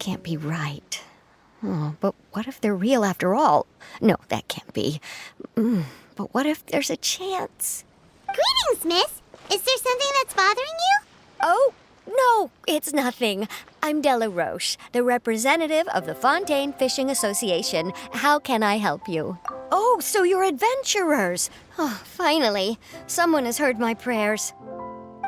can't be right. Oh, but what if they're real after all? No, that can't be. But what if there's a chance? Greetings, miss. Is there something that's bothering you? Oh, no, it's nothing. I'm Della Roche, the representative of the Fontaine Fishing Association. How can I help you? Oh, so you're adventurers. Oh, finally. Someone has heard my prayers.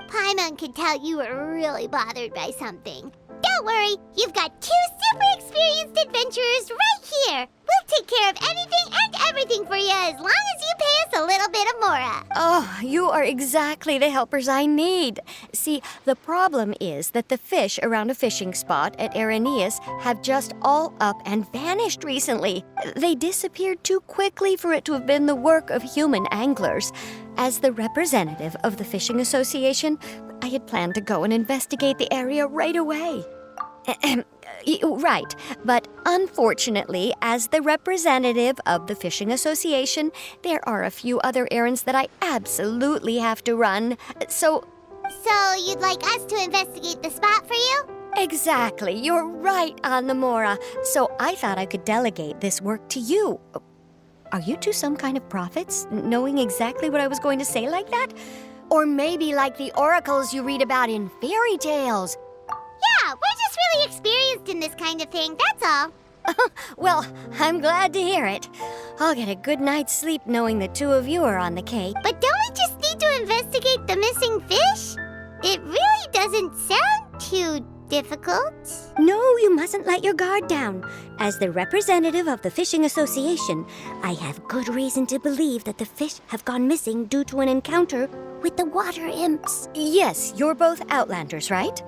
Paimon could tell you were really bothered by something. Don't worry, you've got 2 super experienced adventurers right here. We'll take care of anything and everything for you as long as you pay us a little bit of mora. Oh, you are exactly the helpers I need. See, the problem is that the fish around a fishing spot at Araneus have just all up and vanished recently. They disappeared too quickly for it to have been the work of human anglers. As the representative of the Fishing Association, I had planned to go and investigate the area right away. Right, but unfortunately, as the representative of the Fishing Association, there are a few other errands that I absolutely have to run. So you'd like us to investigate the spot for you? Exactly, you're right on the mora. So I thought I could delegate this work to you. Are you two some kind of prophets, knowing exactly what I was going to say like that? Or maybe like the oracles you read about in fairy tales? Yeah, we're just really experienced in this kind of thing, that's all. Well, I'm glad to hear it. I'll get a good night's sleep knowing the two of you are on the cake. But don't we just need to investigate the missing fish? It really doesn't sound too difficult. No, you mustn't let your guard down. As the representative of the Fishing Association, I have good reason to believe that the fish have gone missing due to an encounter with the water imps. Yes, you're both Outlanders, right?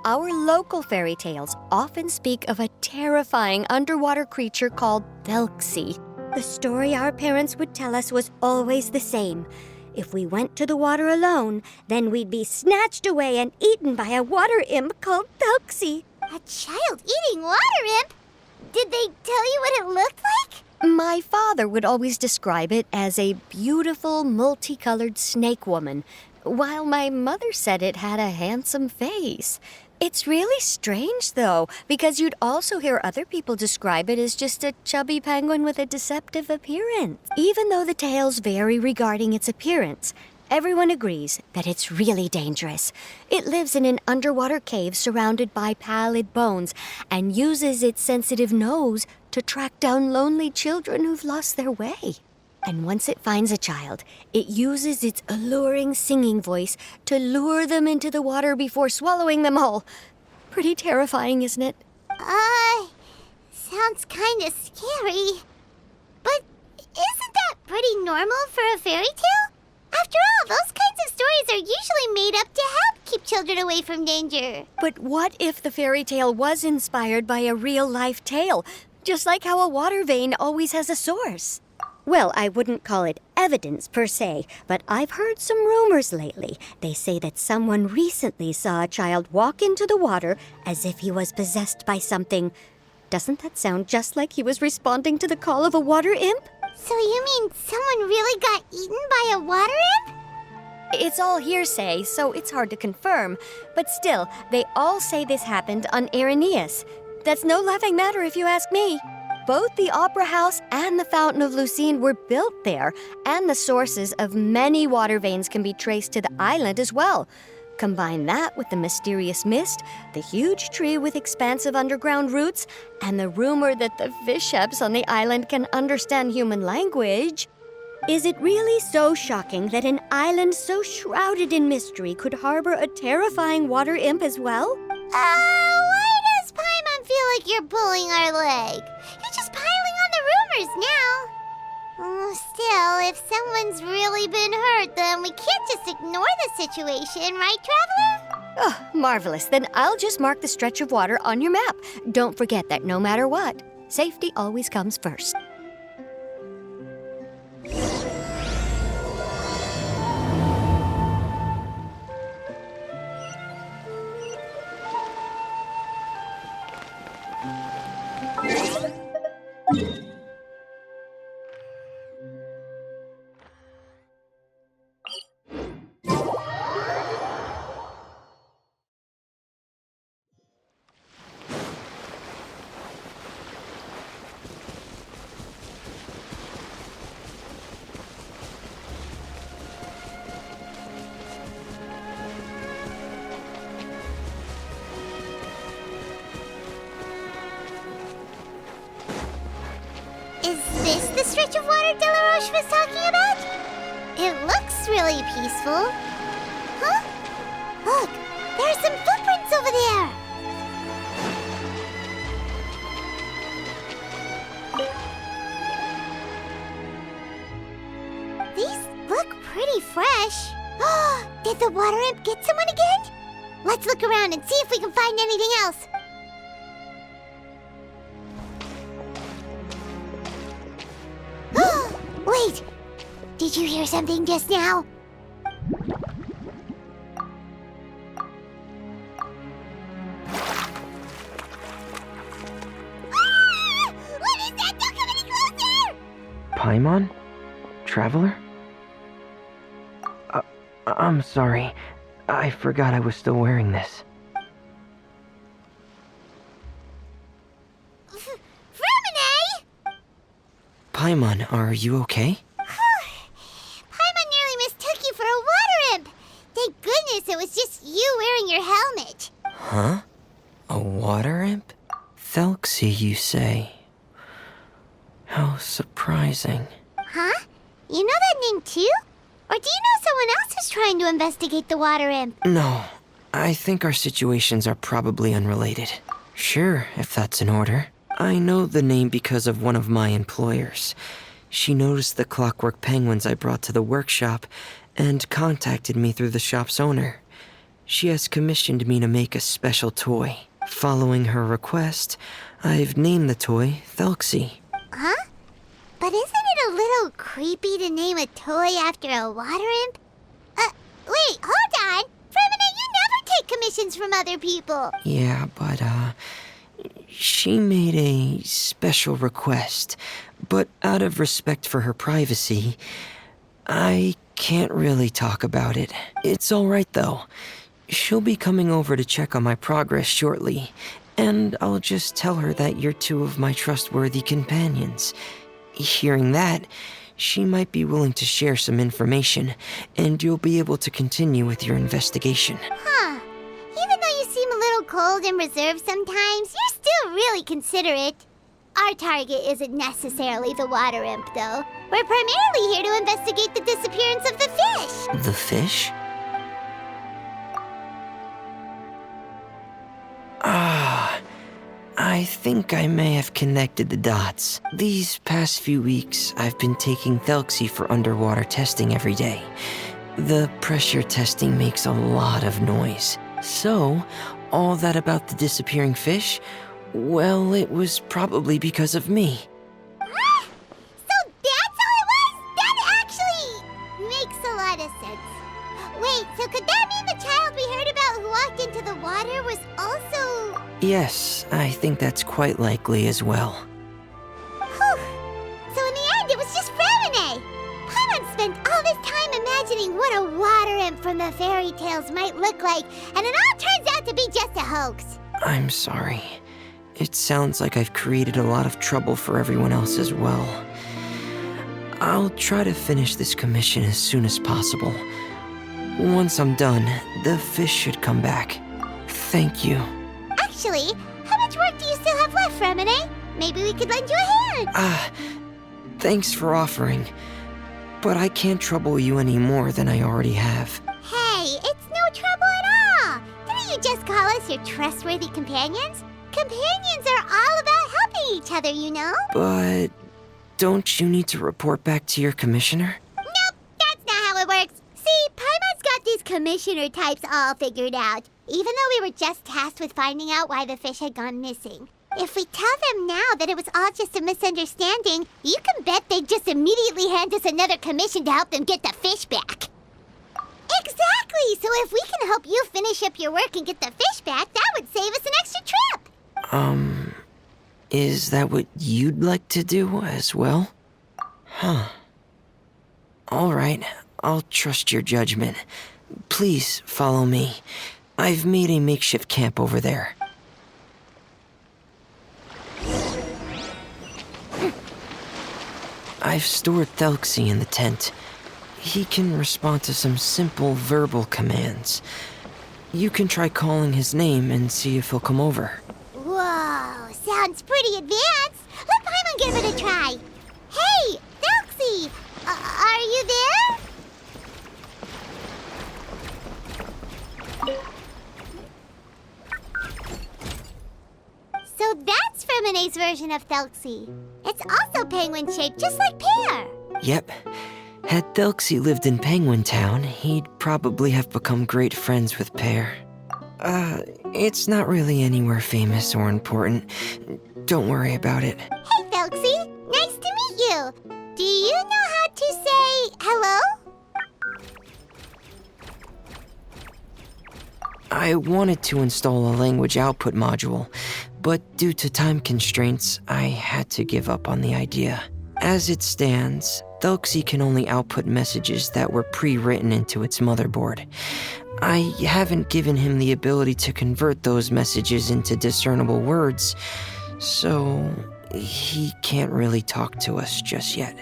Our local fairy tales often speak of a terrifying underwater creature called Thelxie. The story our parents would tell us was always the same. If we went to the water alone, then we'd be snatched away and eaten by a water imp called Thelxie. A child eating water imp? Did they tell you what it looked like? My father would always describe it as a beautiful, multicolored snake woman, while my mother said it had a handsome face. It's really strange, though, because you'd also hear other people describe it as just a chubby penguin with a deceptive appearance. Even though the tales vary regarding its appearance, everyone agrees that it's really dangerous. It lives in an underwater cave surrounded by pallid bones and uses its sensitive nose to track down lonely children who've lost their way. And once it finds a child, it uses its alluring singing voice to lure them into the water before swallowing them all. Pretty terrifying, isn't it? Sounds kinda scary. But isn't that pretty normal for a fairy tale? After all, those kinds of stories are usually made up to help keep children away from danger. But what if the fairy tale was inspired by a real-life tale? Just like how a water vein always has a source. Well, I wouldn't call it evidence per se, but I've heard some rumors lately. They say that someone recently saw a child walk into the water as if he was possessed by something. Doesn't that sound just like he was responding to the call of a water imp? So you mean someone really got eaten by a water imp? It's all hearsay, so it's hard to confirm. But still, they all say this happened on Araneus. That's no laughing matter if you ask me. Both the Opera House and the Fountain of Lucine were built there, and the sources of many water veins can be traced to the island as well. Combine that with the mysterious mist, the huge tree with expansive underground roots, and the rumor that the fisheps on the island can understand human language. Is it really so shocking that an island so shrouded in mystery could harbor a terrifying water imp as well? Why does Paimon feel like you're pulling our leg? You're just piling on the rumors now. Still, if someone's really been hurt, then we can't just ignore the situation, right, Traveler? Oh, marvelous. Then I'll just mark the stretch of water on your map. Don't forget that no matter what, safety always comes first. was talking about? It looks really peaceful. Huh? Look, there are some footprints over there. These look pretty fresh. Did the water imp get someone again? Let's look around and see if we can find anything else. Wait! Did you hear something just now? What is that? Don't come any closer! Paimon? Traveler? I'm sorry. I forgot I was still wearing this. Freminet! Paimon, are you okay? Paimon nearly mistook you for a water imp. Thank goodness it was just you wearing your helmet. Huh? A water imp? Thelxie, you say? How surprising. Huh? You know that name too? Or do you know someone else is trying to investigate the water imp? No, I think our situations are probably unrelated. Sure, if that's in order. I know the name because of one of my employers. She noticed the clockwork penguins I brought to the workshop and contacted me through the shop's owner. She has commissioned me to make a special toy. Following her request, I've named the toy Thelxie. Huh? But isn't it a little creepy to name a toy after a water imp? Wait, hold on! Freminet, you never take commissions from other people! Yeah, but, she made a special request, but out of respect for her privacy, I can't really talk about it. It's alright though. She'll be coming over to check on my progress shortly, and I'll just tell her that you're two of my trustworthy companions. Hearing that, she might be willing to share some information, and you'll be able to continue with your investigation. Huh. Even though you seem a little cold and reserved sometimes, you're still really considerate. Our target isn't necessarily the water imp, though. We're primarily here to investigate the disappearance of the fish. The fish? I think I may have connected the dots. These past few weeks, I've been taking Thelxie for underwater testing every day. The pressure testing makes a lot of noise. So, all that about the disappearing fish? Well, it was probably because of me. So that's how it was? That actually makes a lot of sense. Wait, so could that mean the child we heard about who walked into the water was also... Yes, I think that's quite likely as well. Whew. So in the end, it was just Freminet. Paimon spent all this time imagining what a water imp from the fairy tales might look like, and it all turns out to be just a hoax. I'm sorry. It sounds like I've created a lot of trouble for everyone else as well. I'll try to finish this commission as soon as possible. Once I'm done, the fish should come back. Thank you. Actually, how much work do you still have left, Freminet? Maybe we could lend you a hand. Thanks for offering. But I can't trouble you any more than I already have. Hey, it's no trouble at all. Didn't you just call us your trustworthy companions? Companions are all about helping each other, you know? But don't you need to report back to your commissioner? Nope, that's not how it works. See, Paimon's got these commissioner types all figured out, even though we were just tasked with finding out why the fish had gone missing. If we tell them now that it was all just a misunderstanding, you can bet they'd just immediately hand us another commission to help them get the fish back. Exactly! So if we can help you finish up your work and get the fish back, that would save us an extra trip! Is that what you'd like to do as well? Huh. All right, I'll trust your judgment. Please follow me. I've made a makeshift camp over there. I've stored Thelxie in the tent. He can respond to some simple verbal commands. You can try calling his name and see if he'll come over. Whoa, sounds pretty advanced. Let Paimon give it a try. Hey, Thelxie! are you there? So that's Freminet's version of Thelxie. It's also penguin-shaped, just like Pear. Yep. Had Thelxie lived in Penguin Town, he'd probably have become great friends with Pear. It's not really anywhere famous or important. Don't worry about it. Hey, Thelxie. Nice to meet you. Do you know how to say hello? I wanted to install a language output module, but due to time constraints, I had to give up on the idea. As it stands, Thelxie can only output messages that were pre-written into its motherboard. I haven't given him the ability to convert those messages into discernible words, so he can't really talk to us just yet.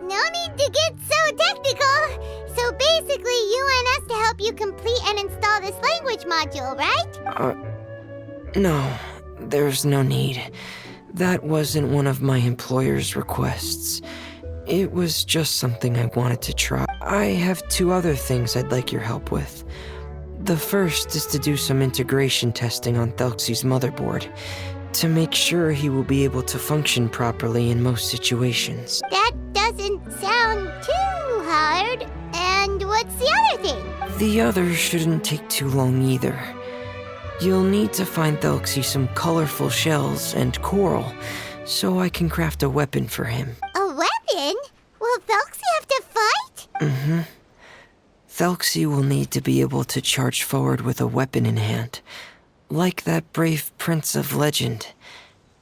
No need to get so technical. So basically, you want us to help you complete and install this language module, right? No, there's no need. That wasn't one of my employer's requests. It was just something I wanted to try. I have 2 other things I'd like your help with. The first is to do some integration testing on Thelxie's motherboard, to make sure he will be able to function properly in most situations. That doesn't sound too hard. And what's the other thing? The other shouldn't take too long either. You'll need to find Thelxie some colorful shells and coral, so I can craft a weapon for him. A weapon? Will Thelxie have to fight? Mm-hmm. Thelxie will need to be able to charge forward with a weapon in hand, like that brave prince of legend.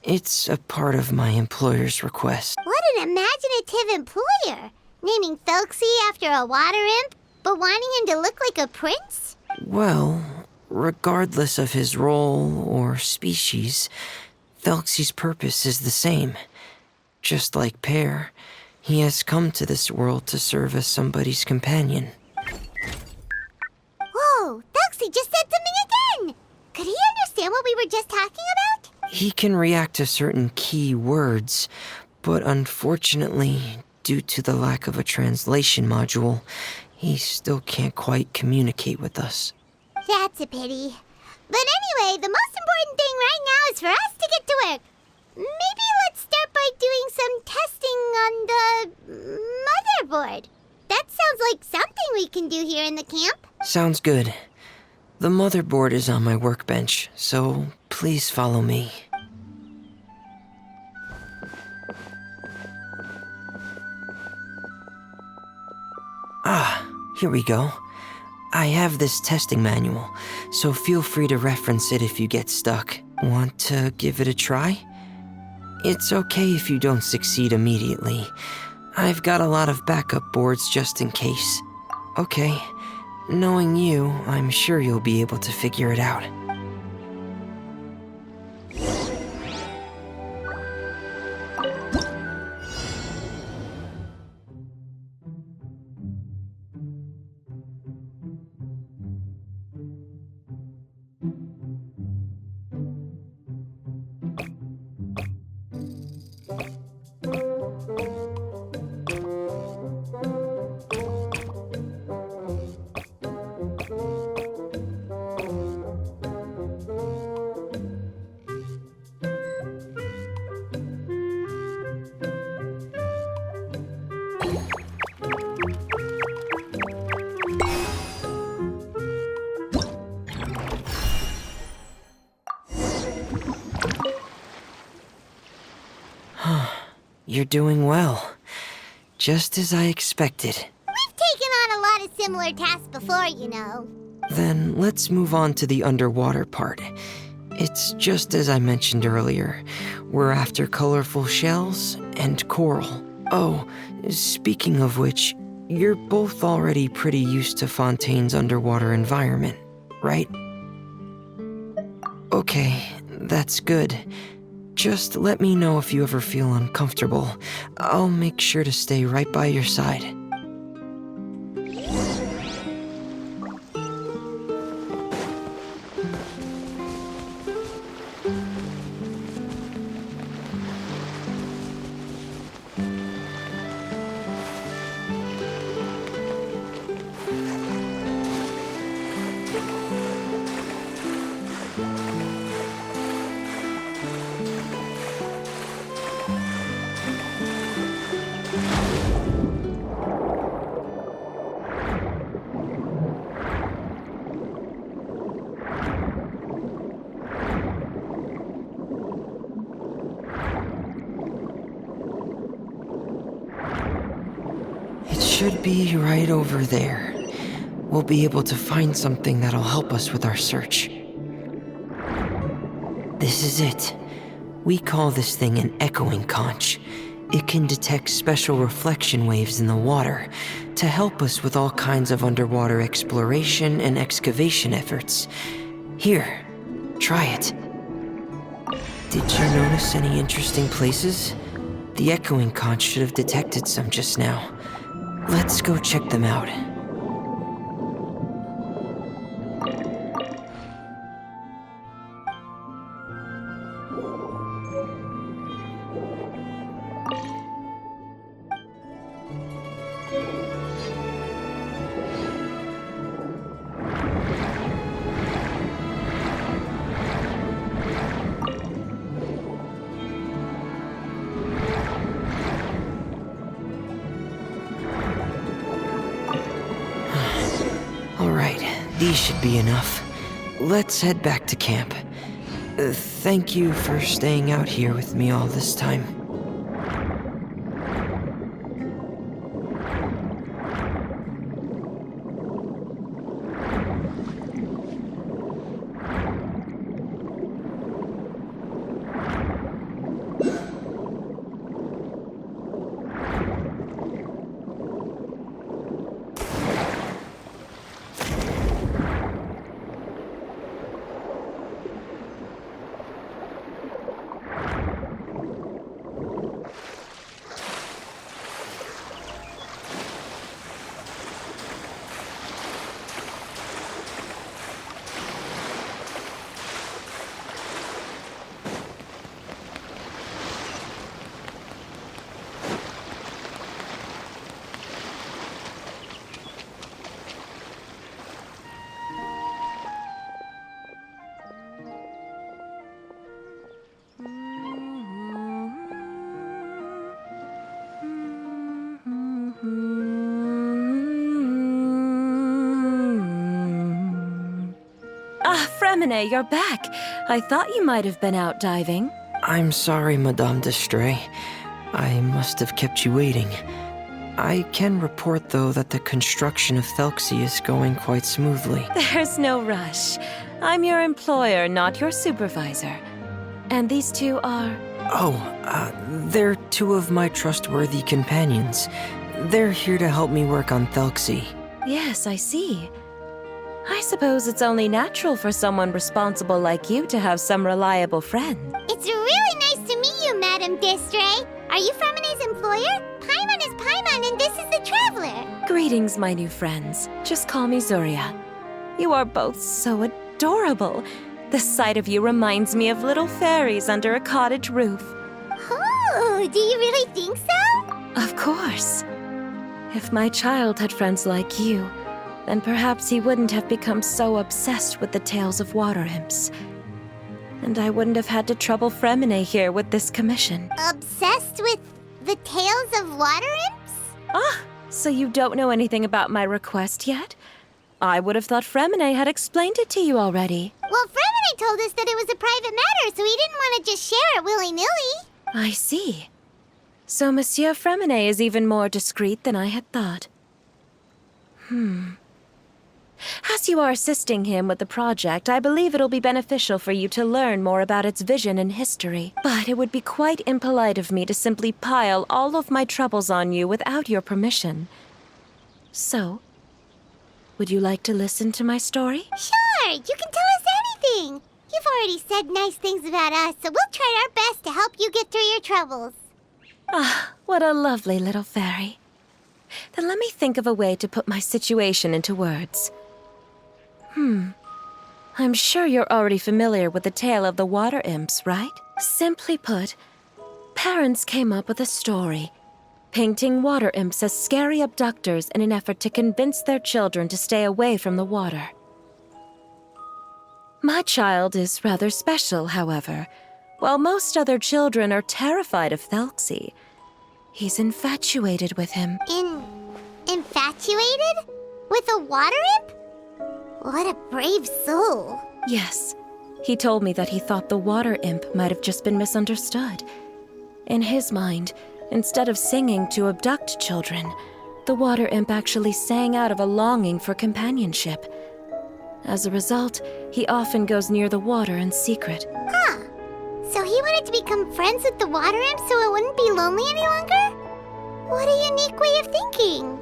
It's a part of my employer's request. What an imaginative employer! Naming Thelxie after a water imp, but wanting him to look like a prince? Well, regardless of his role or species, Thelxie's purpose is the same. Just like Pear, he has come to this world to serve as somebody's companion. Whoa, Thelxie just said something again! Could he understand what we were just talking about? He can react to certain key words, but unfortunately, due to the lack of a translation module, he still can't quite communicate with us. That's a pity. But anyway, the most important thing right now is for us to get to work. Maybe let's start by doing some testing on the motherboard. That sounds like something we can do here in the camp. Sounds good. The motherboard is on my workbench, so please follow me. Here we go. I have this testing manual, so feel free to reference it if you get stuck. Want to give it a try? It's okay if you don't succeed immediately. I've got a lot of backup boards just in case. Okay, knowing you, I'm sure you'll be able to figure it out. You're doing well. Just as I expected. We've taken on a lot of similar tasks before, you know. Then let's move on to the underwater part. It's just as I mentioned earlier. We're after colorful shells and coral. Oh, speaking of which, you're both already pretty used to Fontaine's underwater environment, right? Okay, that's good. Just let me know if you ever feel uncomfortable. I'll make sure to stay right by your side. should be right over there. We'll be able to find something that'll help us with our search. This is it. We call this thing an echoing conch. It can detect special reflection waves in the water to help us with all kinds of underwater exploration and excavation efforts. Here, try it. Did you notice any interesting places? The echoing conch should have detected some just now. Let's go check them out. Alright, these should be enough. Let's head back to camp. Thank you for staying out here with me all this time. Freminet, you're back. I thought you might have been out diving. I'm sorry, Madame d'Estray. I must have kept you waiting. I can report, though, that the construction of Thelxie is going quite smoothly. There's no rush. I'm your employer, not your supervisor. And these two are... They're two of my trustworthy companions. They're here to help me work on Thelxie. Yes, I see. I suppose it's only natural for someone responsible like you to have some reliable friend. It's really nice to meet you, Madame d'Estray. Are you Freminet's employer? Paimon is Paimon, and this is the Traveler. Greetings, my new friends. Just call me Zuria. You are both so adorable. The sight of you reminds me of little fairies under a cottage roof. Oh, do you really think so? Of course. If my child had friends like you, then perhaps he wouldn't have become so obsessed with the tales of water imps. And I wouldn't have had to trouble Freminet here with this commission. Obsessed with the tales of water imps? Ah, so you don't know anything about my request yet? I would have thought Freminet had explained it to you already. Well, Freminet told us that it was a private matter, so he didn't want to just share it willy-nilly. I see. So Monsieur Freminet is even more discreet than I had thought. As you are assisting him with the project, I believe it'll be beneficial for you to learn more about its vision and history. But it would be quite impolite of me to simply pile all of my troubles on you without your permission. So, would you like to listen to my story? Sure, you can tell us anything. You've already said nice things about us, so we'll try our best to help you get through your troubles. Ah, what a lovely little fairy. Then let me think of a way to put my situation into words. I'm sure you're already familiar with the tale of the water imps, right? Simply put, parents came up with a story, painting water imps as scary abductors in an effort to convince their children to stay away from the water. My child is rather special, however. While most other children are terrified of Thelxie, he's infatuated with him. Infatuated? With a water imp? What a brave soul. Yes, he told me that he thought the water imp might have just been misunderstood. In his mind, instead of singing to abduct children, The water imp actually sang out of a longing for companionship. As a result, he often goes near the water in secret. Huh. So he wanted to become friends with the water imp so it wouldn't be lonely any longer? What a unique way of thinking.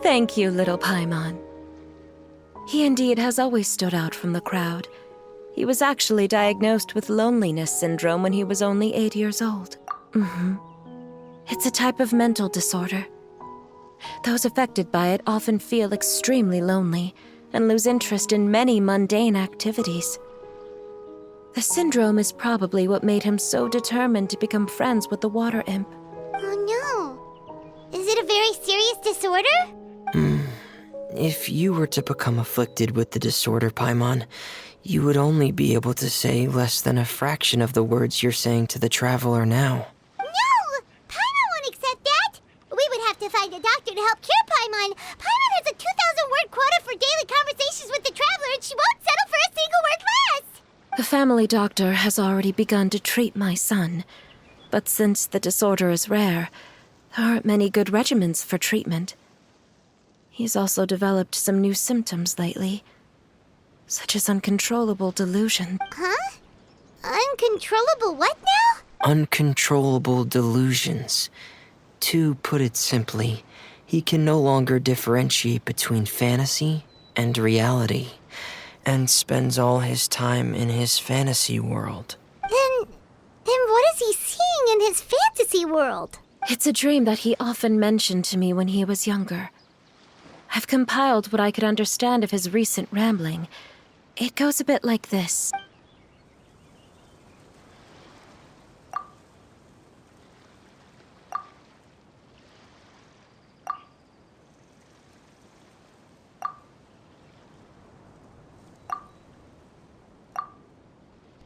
Thank you, little Paimon. He indeed has always stood out from the crowd. He was actually diagnosed with loneliness syndrome when he was only 8 years old. It's a type of mental disorder. Those affected by it often feel extremely lonely and lose interest in many mundane activities. The syndrome is probably what made him so determined to become friends with the water imp. Oh no. Is it a very serious disorder? If you were to become afflicted with the disorder, Paimon, you would only be able to say less than a fraction of the words you're saying to the traveler now. No! Paimon won't accept that! We would have to find a doctor to help cure Paimon. Paimon has a 2,000-word quota for daily conversations with the traveler, and she won't settle for a single word less! The family doctor has already begun to treat my son, but since the disorder is rare, there aren't many good regimens for treatment. He's also developed some new symptoms lately, such as uncontrollable delusion. Huh? Uncontrollable what now? Uncontrollable delusions. To put it simply, he can no longer differentiate between fantasy and reality, and spends all his time in his fantasy world. Then what is he seeing in his fantasy world? It's a dream that he often mentioned to me when he was younger. I've compiled what I could understand of his recent rambling. It goes a bit like this.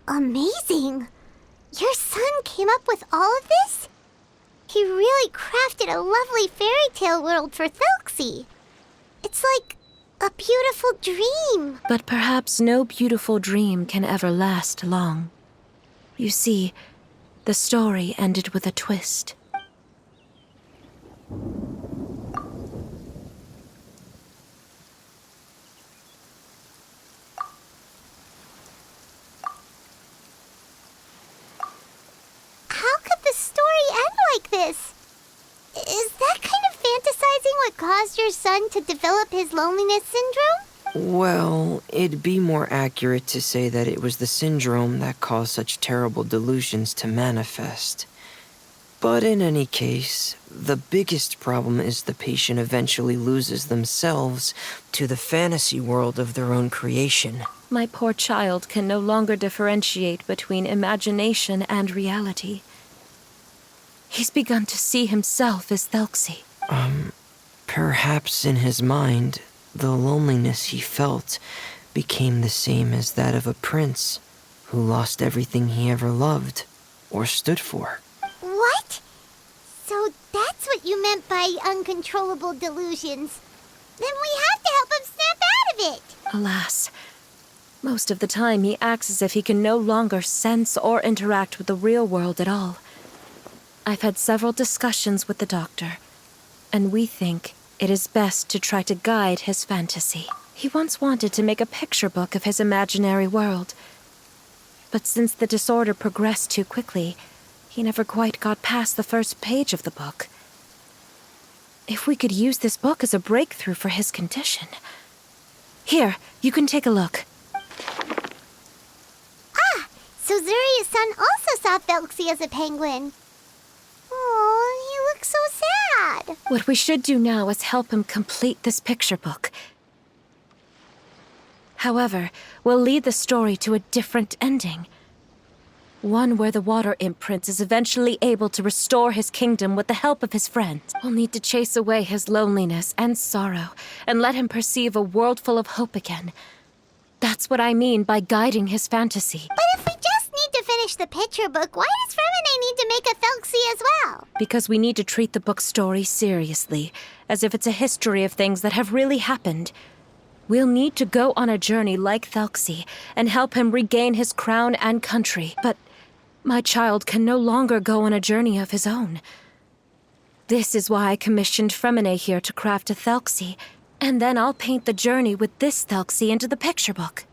Amazing! Your son came up with all of this? He really crafted a lovely fairy tale world for Thelxie. It's like a beautiful dream. But perhaps no beautiful dream can ever last long. You see, the story ended with a twist. How could the story end like this? Is that kind of fantasizing what caused your son to develop his loneliness syndrome? Well, it'd be more accurate to say that it was the syndrome that caused such terrible delusions to manifest. But in any case, the biggest problem is the patient eventually loses themselves to the fantasy world of their own creation. My poor child can no longer differentiate between imagination and reality. He's begun to see himself as Thelxie. Perhaps in his mind, the loneliness he felt became the same as that of a prince who lost everything he ever loved or stood for. What? So that's what you meant by uncontrollable delusions. Then we have to help him snap out of it. Alas, most of the time he acts as if he can no longer sense or interact with the real world at all. I've had several discussions with the doctor, and we think it is best to try to guide his fantasy. He once wanted to make a picture book of his imaginary world, but since the disorder progressed too quickly, he never quite got past the first page of the book. If we could use this book as a breakthrough for his condition. Here, you can take a look. Ah, so Zuri's son also saw Thelxie as a penguin. Oh, he looks so sad. What we should do now is help him complete this picture book. However, we'll lead the story to a different ending. One where the water imp prince is eventually able to restore his kingdom with the help of his friends. We'll need to chase away his loneliness and sorrow and let him perceive a world full of hope again. That's what I mean by guiding his fantasy. But if we just need to finish the picture book, why does freminet need to make a Thelxie as well? Because we need to treat the book's story seriously, as if it's a history of things that have really happened. We'll need to go on a journey like Thelxie and help him regain his crown and country. But my child can no longer go on a journey of his own. This is why I commissioned Freminet here to craft a Thelxie, and then I'll paint the journey with this Thelxie into the picture book.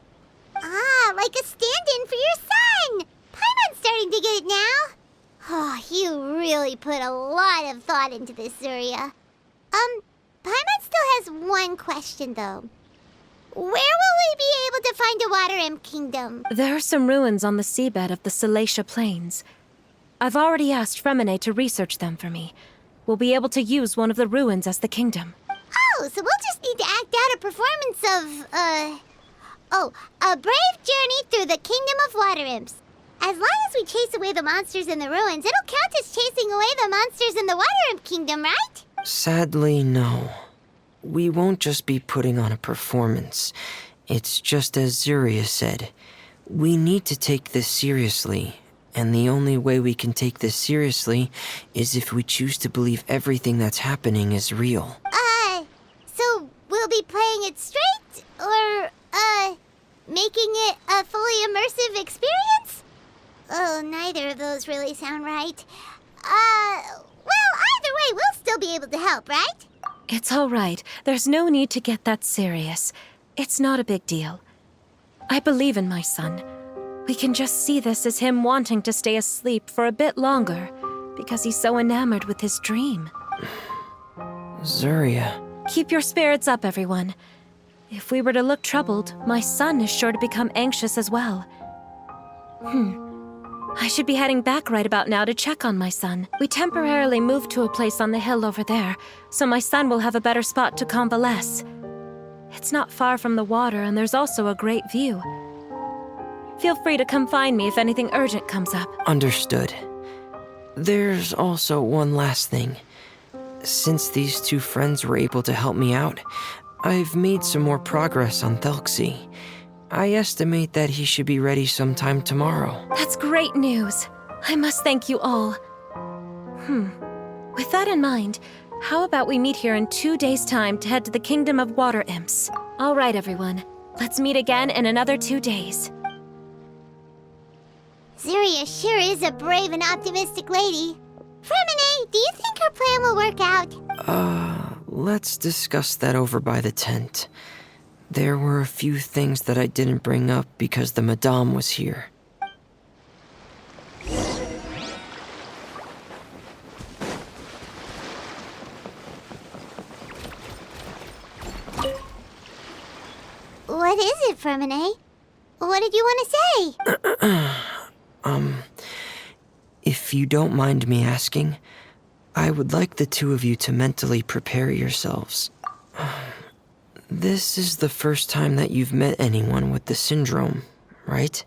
Ah, like a stand-in for your son! Paimon's starting to get it now. Oh, you really put a lot of thought into this, Zuria. Paimon still has one question, though. Where will we be able to find a Water Imp Kingdom? There are some ruins on the seabed of the Salacia Plains. I've already asked Freminet to research them for me. We'll be able to use one of the ruins as the kingdom. Oh, so we'll just need to act out a performance of, a brave journey through the Kingdom of Water Imps. As long as we chase away the monsters in the ruins, it'll count as chasing away the monsters in the Water Imp Kingdom, right? Sadly, no. We won't just be putting on a performance. It's just as Zuria said. We need to take this seriously. And the only way we can take this seriously is if we choose to believe everything that's happening is real. So we'll be playing it straight? Or, making it a fully immersive experience? Oh, neither of those really sound right. Well, either way, we'll still be able to help, right? It's all right. There's no need to get that serious. It's not a big deal. I believe in my son. We can just see this as him wanting to stay asleep for a bit longer, because he's so enamored with his dream. Zuria. Keep your spirits up, everyone. If we were to look troubled, my son is sure to become anxious as well. I should be heading back right about now to check on my son. We temporarily moved to a place on the hill over there, so my son will have a better spot to convalesce. It's not far from the water, and there's also a great view. Feel free to come find me if anything urgent comes up. Understood. There's also one last thing. Since these two friends were able to help me out, I've made some more progress on Thelxie. I estimate that he should be ready sometime tomorrow. That's great news. I must thank you all. With that in mind, how about we meet here in 2 days' time to head to the Kingdom of Water Imps? All right, everyone. Let's meet again in another 2 days. Zuria sure is a brave and optimistic lady. Freminet, do you think her plan will work out? Let's discuss that over by the tent. There were a few things that I didn't bring up because the Madame was here. What is it, Freminet? What did you want to say? If you don't mind me asking, I would like the two of you to mentally prepare yourselves. This is the first time that you've met anyone with the syndrome, right?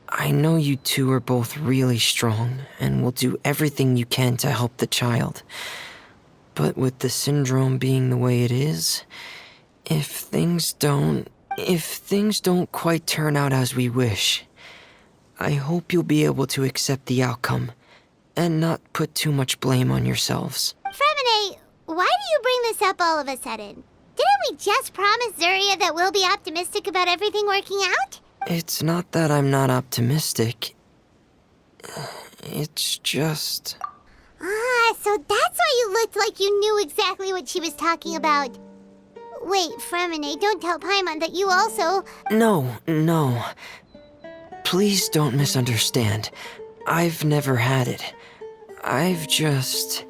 I know you two are both really strong and will do everything you can to help the child. But with the syndrome being the way it is, if things don't quite turn out as we wish, I hope you'll be able to accept the outcome and not put too much blame on yourselves. Freminet, why do you bring this up all of a sudden? Didn't we just promise Zuria that we'll be optimistic about everything working out? It's not that I'm not optimistic. It's just... So that's why you looked like you knew exactly what she was talking about. Wait, Freminet, don't tell Paimon that you also... No. Please don't misunderstand. I've never had it. I've just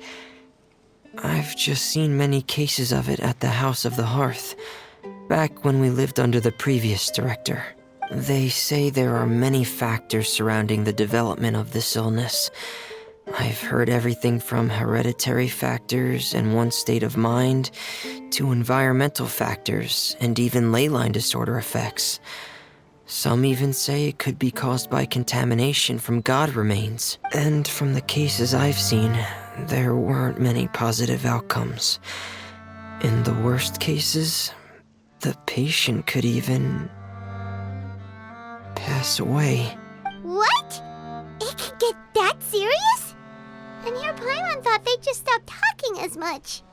seen many cases of it at the House of the Hearth, back when we lived under the previous director. They say there are many factors surrounding the development of this illness. I've heard everything from hereditary factors and one's state of mind, to environmental factors and even ley line disorder effects. Some even say it could be caused by contamination from god remains. And from the cases I've seen, there weren't many positive outcomes. In the worst cases, the patient could even pass away. What? It could get that serious? And here Paimon thought they'd just stop talking as much.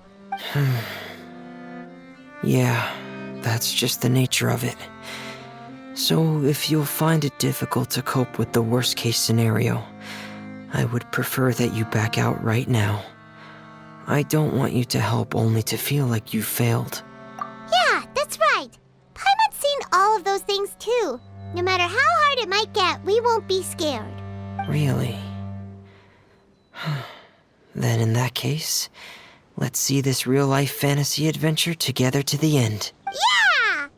Yeah, that's just the nature of it. So if you'll find it difficult to cope with the worst case scenario, I would prefer that you back out right now. I don't want you to help only to feel like you failed. Yeah, that's right. Paimon's seen all of those things too. No matter how hard it might get, we won't be scared. Really? Then in that case, let's see this real-life fantasy adventure together to the end. Yeah!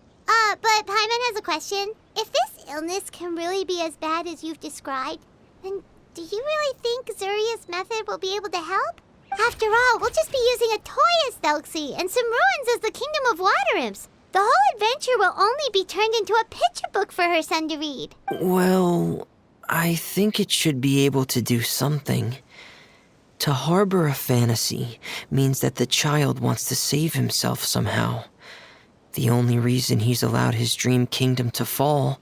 But Paimon has a question. If this illness can really be as bad as you've described, then do you really think Zuria's method will be able to help? After all, we'll just be using a toy as Thelxie and some ruins as the Kingdom of Water Imps. The whole adventure will only be turned into a picture book for her son to read. Well, I think it should be able to do something. To harbor a fantasy means that the child wants to save himself somehow. The only reason he's allowed his dream kingdom to fall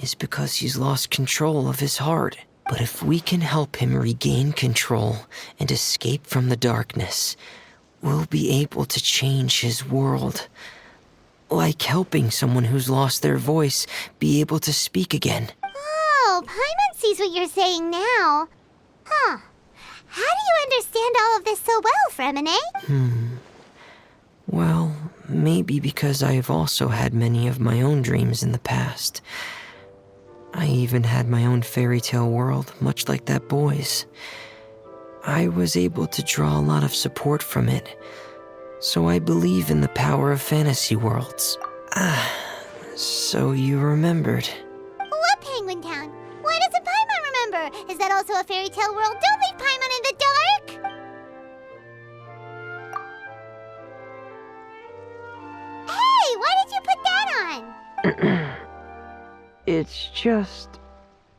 is because he's lost control of his heart. But if we can help him regain control and escape from the darkness, we'll be able to change his world. Like helping someone who's lost their voice be able to speak again. Oh, Paimon sees what you're saying now. Huh. How do you understand all of this so well, freminet? Well, maybe because I've also had many of my own dreams in the past. I even had my own fairy tale world, much like that boy's. I was able to draw a lot of support from it, so I believe in the power of fantasy worlds. So you remembered. What Penguin Town? Why doesn't Paimon remember? Is that also a fairy tale world? Don't leave Paimon in the dark! Hey, why did you put that on? It's just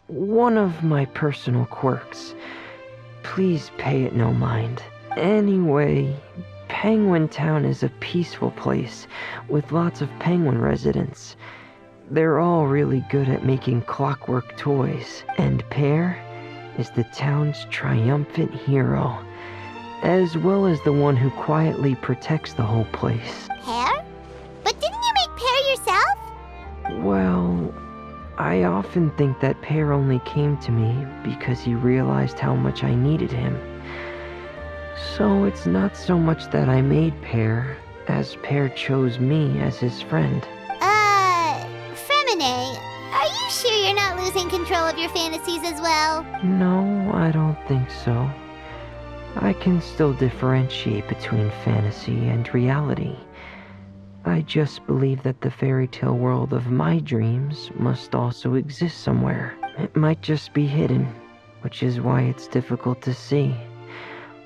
one of my personal quirks. Please pay it no mind. Anyway, Penguin Town is a peaceful place with lots of penguin residents. They're all really good at making clockwork toys, and Pear is the town's triumphant hero, as well as the one who quietly protects the whole place. Pear? But didn't you make Pear yourself? Well, I often think that Pear only came to me because he realized how much I needed him. So it's not so much that I made Pear, as Pear chose me as his friend. Freminet, are you sure you're not losing control of your fantasies as well? No, I don't think so. I can still differentiate between fantasy and reality. I just believe that the fairy tale world of my dreams must also exist somewhere. It might just be hidden, which is why it's difficult to see.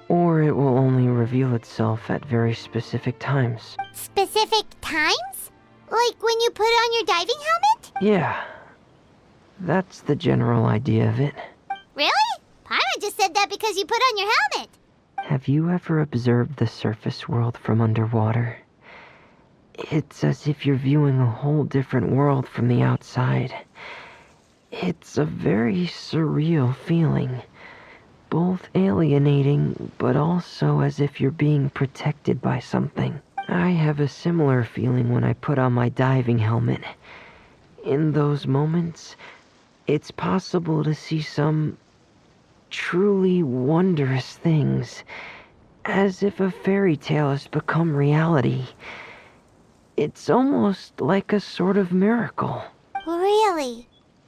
Or it will only reveal itself at very specific times. Specific times? Like when you put on your diving helmet? Yeah, that's the general idea of it. Really? Paimon just said that because you put on your helmet. Have you ever observed the surface world from underwater? It's as if you're viewing a whole different world from the outside. It's a very surreal feeling. Both alienating, but also as if you're being protected by something. I have a similar feeling when I put on my diving helmet. In those moments, it's possible to see some truly wondrous things, as if a fairy tale has become reality. It's almost like a sort of miracle. Really?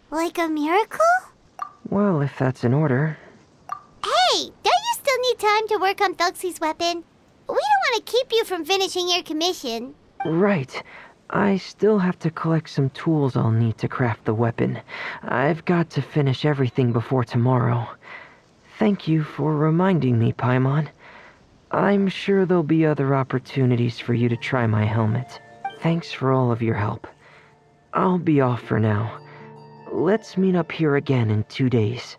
Like a miracle? Well, if that's in order. Hey, don't you still need time to work on Thelxie's weapon? We don't want to keep you from finishing your commission. Right. I still have to collect some tools I'll need to craft the weapon. I've got to finish everything before tomorrow. Thank you for reminding me, Paimon. I'm sure there'll be other opportunities for you to try my helmet. Thanks for all of your help. I'll be off for now. Let's meet up here again in 2 days.